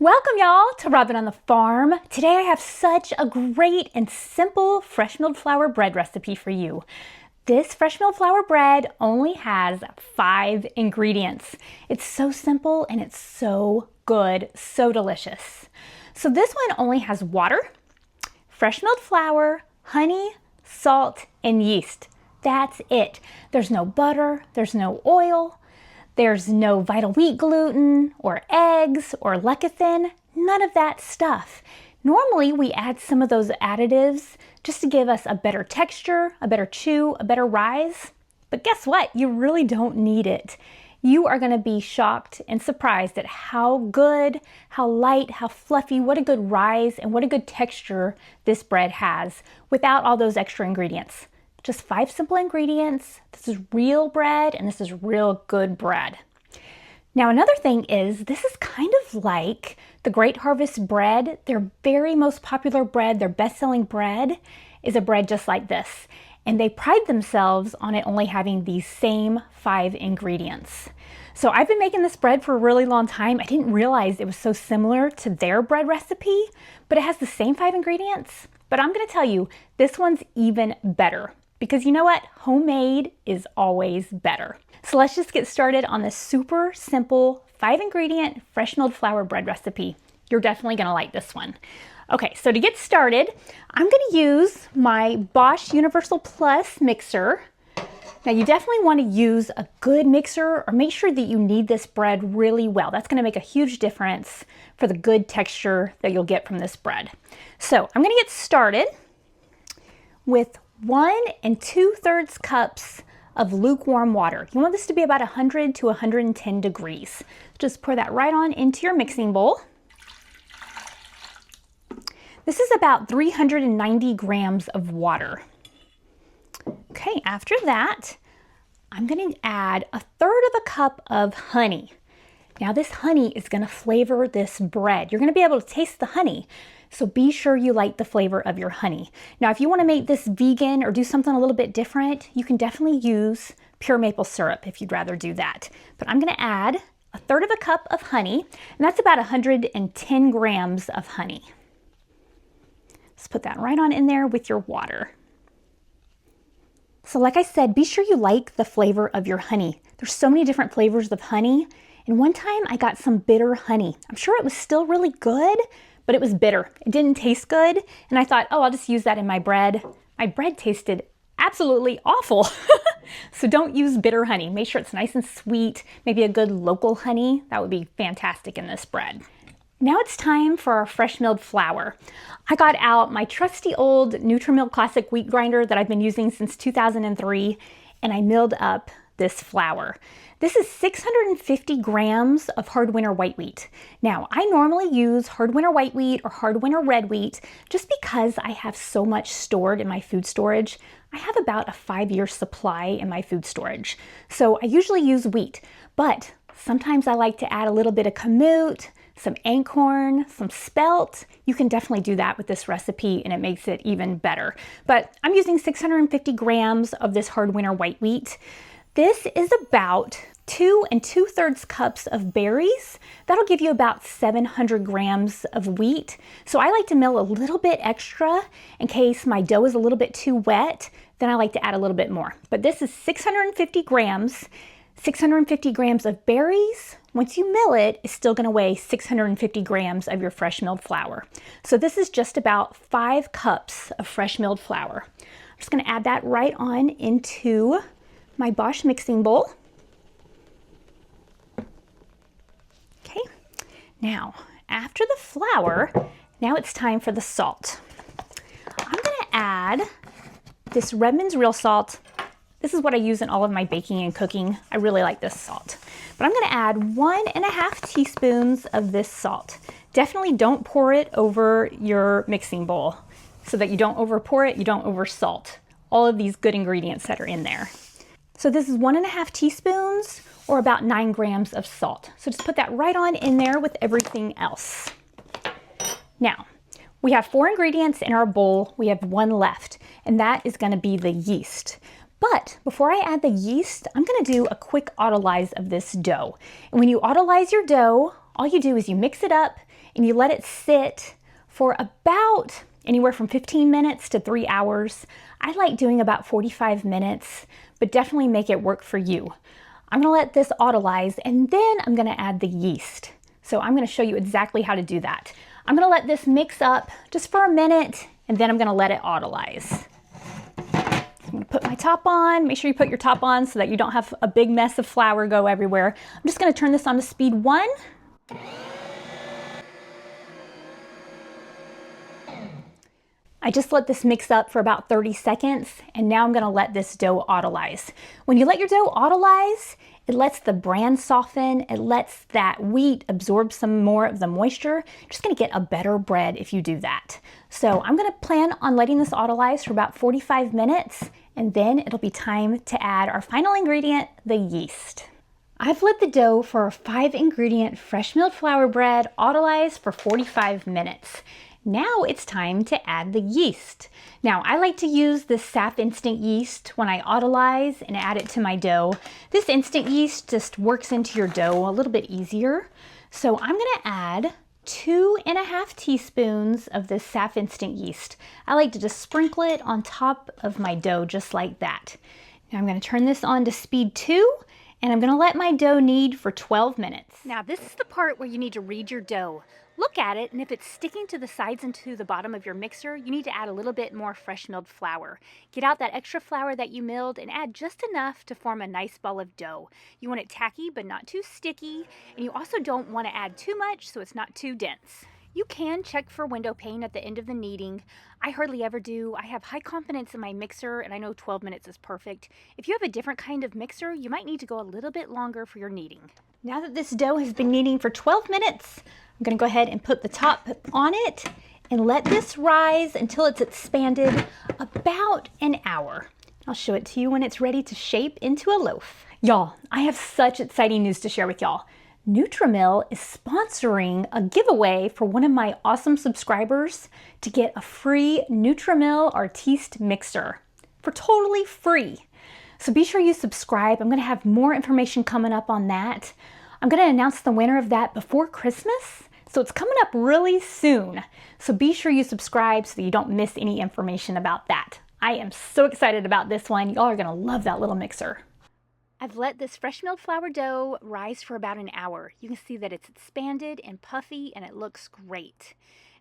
Welcome y'all to Robin on the Farm. Today I have such a great and simple fresh milled flour bread recipe for you. This fresh milled flour bread only has 5 ingredients. It's so simple and it's so good, so delicious. So this one only has water, fresh milled flour, honey, salt, and yeast. That's it. There's no butter, there's no oil, there's no vital wheat gluten or eggs or lecithin, none of that stuff. Normally we add some of those additives just to give us a better texture, a better chew, a better rise. But guess what? You really don't need it. You are going to be shocked and surprised at how good, how light, how fluffy, what a good rise, and what a good texture this bread has without all those extra ingredients. Just 5 simple ingredients. This is real bread and this is real good bread. Now another thing is this is kind of like the Great Harvest bread. Their very most popular bread, their best-selling bread is a bread just like this. And they pride themselves on it only having these same 5 ingredients. So I've been making this bread for a really long time. I didn't realize it was so similar to their bread recipe, but it has the same 5 ingredients. But I'm going to tell you, this one's even better. Because you know what? Homemade is always better. So let's just get started on this super simple 5 ingredient fresh milled flour bread recipe. You're definitely gonna like this one. Okay, so to get started, I'm gonna use my Bosch Universal Plus mixer. Now you definitely wanna use a good mixer or make sure that you knead this bread really well. That's gonna make a huge difference for the good texture that you'll get from this bread. So I'm gonna get started with 1 2/3 cups of lukewarm water. You want this to be about 100 to 110 degrees. Just pour that right on into your mixing bowl. This is about 390 grams of water. Okay, after that, I'm going to add 1/3 of a cup of honey. Now this honey is going to flavor this bread. You're going to be able to taste the honey. So be sure you like the flavor of your honey. Now, if you want to make this vegan or do something a little bit different, you can definitely use pure maple syrup if you'd rather do that. But I'm going to add 1/3 of a cup of honey, and that's about 110 grams of honey. Let's put that right on in there with your water. So like I said, be sure you like the flavor of your honey. There's so many different flavors of honey. And one time I got some bitter honey. I'm sure it was still really good, but it was bitter. It didn't taste good. And I thought, oh, I'll just use that in my bread. My bread tasted absolutely awful. So don't use bitter honey. Make sure it's nice and sweet. Maybe a good local honey. That would be fantastic in this bread. Now it's time for our fresh milled flour. I got out my trusty old Nutri-Mill Classic wheat grinder that I've been using since 2003, and I milled up this flour. This is 650 grams of hard winter white wheat. Now, I normally use hard winter white wheat or hard winter red wheat just because I have so much stored in my food storage. I have about a 5-year supply in my food storage. So I usually use wheat, but sometimes I like to add a little bit of kamut, some acorn, some spelt. You can definitely do that with this recipe and it makes it even better. But I'm using 650 grams of this hard winter white wheat. This is about 2 2/3 cups of berries. That'll give you about 700 grams of wheat. So I like to mill a little bit extra in case my dough is a little bit too wet. Then I like to add a little bit more. But this is 650 grams. 650 grams of berries. Once you mill it, it's still going to weigh 650 grams of your fresh milled flour. So this is just about 5 cups of fresh milled flour. I'm just going to add that right on into my Bosch mixing bowl. Okay, now after the flour, now it's time for the salt. I'm going to add this Redmond's real salt. This is what I use in all of my baking and cooking. I really like this salt. But I'm going to add 1.5 teaspoons of this salt. Definitely don't pour it over your mixing bowl so that you don't over pour it, you don't over salt all of these good ingredients that are in there. So this is 1.5 teaspoons or about 9 grams of salt. So just put that right on in there with everything else. Now, we have 4 ingredients in our bowl. We have 1 left, and that is going to be the yeast. But before I add the yeast, I'm going to do a quick autolyse of this dough. And when you autolyse your dough, All you do is you mix it up and you let it sit for about anywhere from 15 minutes to 3 hours. I like doing about 45 minutes, but definitely make it work for you. I'm gonna let this autolyze and then I'm gonna add the yeast. So I'm gonna show you exactly how to do that. I'm gonna let this mix up just for a minute and then I'm gonna let it autolyze. I'm gonna put my top on. Make sure you put your top on so that you don't have a big mess of flour go everywhere. I'm just gonna turn this on to speed 1. I just let this mix up for about 30 seconds and now I'm gonna let this dough autolyze. When you let your dough autolyze, it lets the bran soften, it lets that wheat absorb some more of the moisture. You're just gonna get a better bread if you do that. So I'm gonna plan on letting this autolyze for about 45 minutes and then it'll be time to add our final ingredient, the yeast. I've let the dough for a 5-ingredient fresh milled flour bread autolyze for 45 minutes. Now it's time to add the yeast. Now I like to use this SAF instant yeast when I autolyze and add it to my dough. This instant yeast just works into your dough a little bit easier. So I'm gonna add 2.5 teaspoons of this SAF instant yeast. I like to just sprinkle it on top of my dough just like that. Now I'm gonna turn this on to speed 2 and I'm gonna let my dough knead for 12 minutes. Now this is the part where you need to read your dough. Look at it, and if it's sticking to the sides and to the bottom of your mixer, you need to add a little bit more fresh milled flour. Get out that extra flour that you milled and add just enough to form a nice ball of dough. You want it tacky but not too sticky, and you also don't want to add too much so it's not too dense. You can check for window pane at the end of the kneading. I hardly ever do. I have high confidence in my mixer and I know 12 minutes is perfect. If you have a different kind of mixer, you might need to go a little bit longer for your kneading. Now that this dough has been kneading for 12 minutes, I'm gonna go ahead and put the top on it and let this rise until it's expanded about an hour. I'll show it to you when it's ready to shape into a loaf. Y'all, I have such exciting news to share with y'all. Nutrimil is sponsoring a giveaway for one of my awesome subscribers to get a free Nutrimil Artiste mixer for totally free. So be sure you subscribe. I'm gonna have more information coming up on that. I'm gonna announce the winner of that before Christmas, so it's coming up really soon. So be sure you subscribe so that you don't miss any information about that. I am so excited about this one. Y'all are gonna love that little mixer. I've let this fresh milled flour dough rise for about an hour. You can see that it's expanded and puffy and it looks great.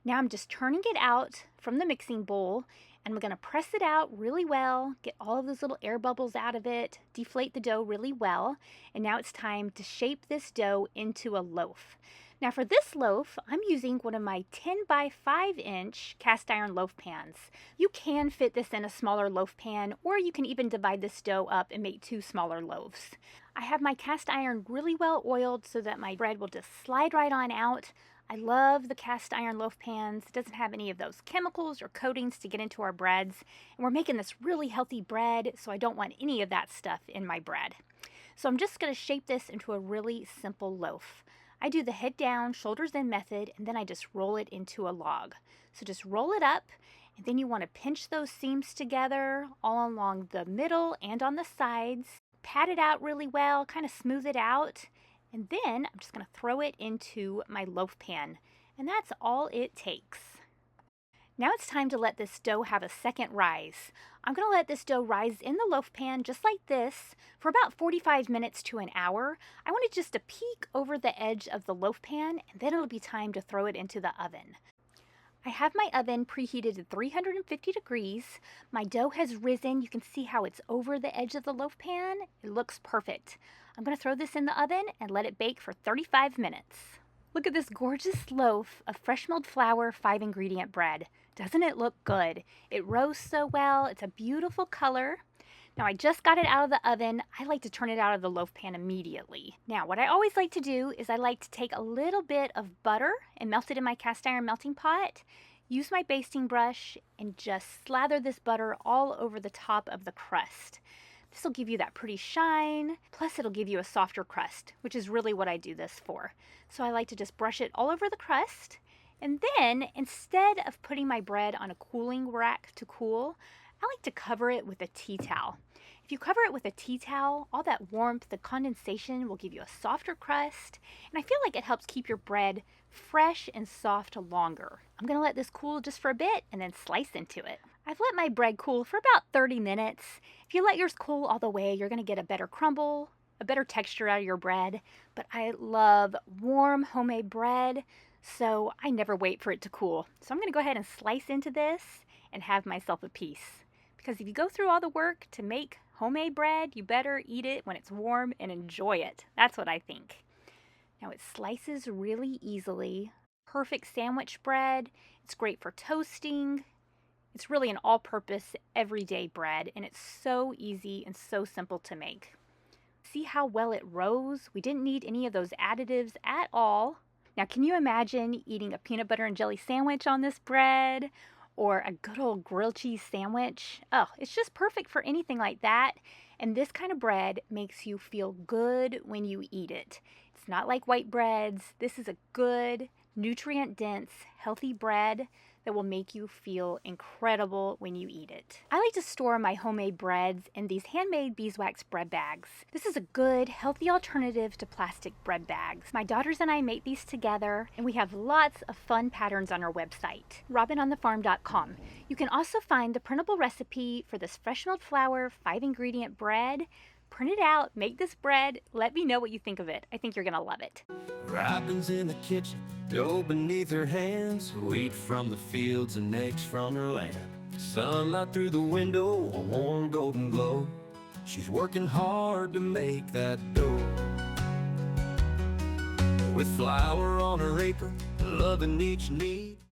Now I'm just turning it out from the mixing bowl and we're gonna press it out really well, get all of those little air bubbles out of it, deflate the dough really well, and now it's time to shape this dough into a loaf. Now for this loaf, I'm using one of my 10 by 5 inch cast iron loaf pans. You can fit this in a smaller loaf pan, or you can even divide this dough up and make 2 smaller loaves. I have my cast iron really well oiled so that my bread will just slide right on out. I love the cast iron loaf pans. It doesn't have any of those chemicals or coatings to get into our breads. And we're making this really healthy bread, so I don't want any of that stuff in my bread. So I'm just gonna shape this into a really simple loaf. I do the head down, shoulders in method, and then I just roll it into a log. So just roll it up, and then you want to pinch those seams together all along the middle and on the sides. Pat it out really well, kind of smooth it out, and then I'm just going to throw it into my loaf pan. And that's all it takes. Now it's time to let this dough have a second rise. I'm going to let this dough rise in the loaf pan just like this for about 45 minutes to an hour. I want it just to peek over the edge of the loaf pan and then it'll be time to throw it into the oven. I have my oven preheated to 350 degrees. My dough has risen. You can see how it's over the edge of the loaf pan. It looks perfect. I'm going to throw this in the oven and let it bake for 35 minutes. Look at this gorgeous loaf of fresh milled flour 5-ingredient bread. Doesn't it look good? It rose so well. It's a beautiful color. Now I just got it out of the oven. I like to turn it out of the loaf pan immediately. Now what I always like to do is I like to take a little bit of butter and melt it in my cast iron melting pot. Use my basting brush and just slather this butter all over the top of the crust. This will give you that pretty shine, plus it'll give you a softer crust, which is really what I do this for. So I like to just brush it all over the crust, and then instead of putting my bread on a cooling rack to cool, I like to cover it with a tea towel. If you cover it with a tea towel, all that warmth, the condensation will give you a softer crust, and I feel like it helps keep your bread fresh and soft longer. I'm gonna let this cool just for a bit and then slice into it. I've let my bread cool for about 30 minutes. If you let yours cool all the way, you're gonna get a better crumble, a better texture out of your bread, but I love warm homemade bread, so I never wait for it to cool. So I'm gonna go ahead and slice into this and have myself a piece. Because if you go through all the work to make homemade bread, you better eat it when it's warm and enjoy it. That's what I think. Now it slices really easily. Perfect sandwich bread. It's great for toasting. It's really an all-purpose, everyday bread, and it's so easy and so simple to make. See how well it rose? We didn't need any of those additives at all. Now, can you imagine eating a peanut butter and jelly sandwich on this bread? Or a good old grilled cheese sandwich? Oh, it's just perfect for anything like that. And this kind of bread makes you feel good when you eat it. It's not like white breads. This is a good, nutrient-dense, healthy bread that will make you feel incredible when you eat it. I like to store my homemade breads in these handmade beeswax bread bags. This is a good, healthy alternative to plastic bread bags. My daughters and I make these together, and we have lots of fun patterns on our website, robinonthefarm.com. You can also find the printable recipe for this fresh milled flour 5-ingredient bread. Print it out, make this bread, let me know what you think of it. I think you're gonna love it. Robin's in the kitchen, dough beneath her hands, wheat from the fields and eggs from her land. Sunlight through the window, a warm golden glow. She's working hard to make that dough. With flour on her apron, loving each knead.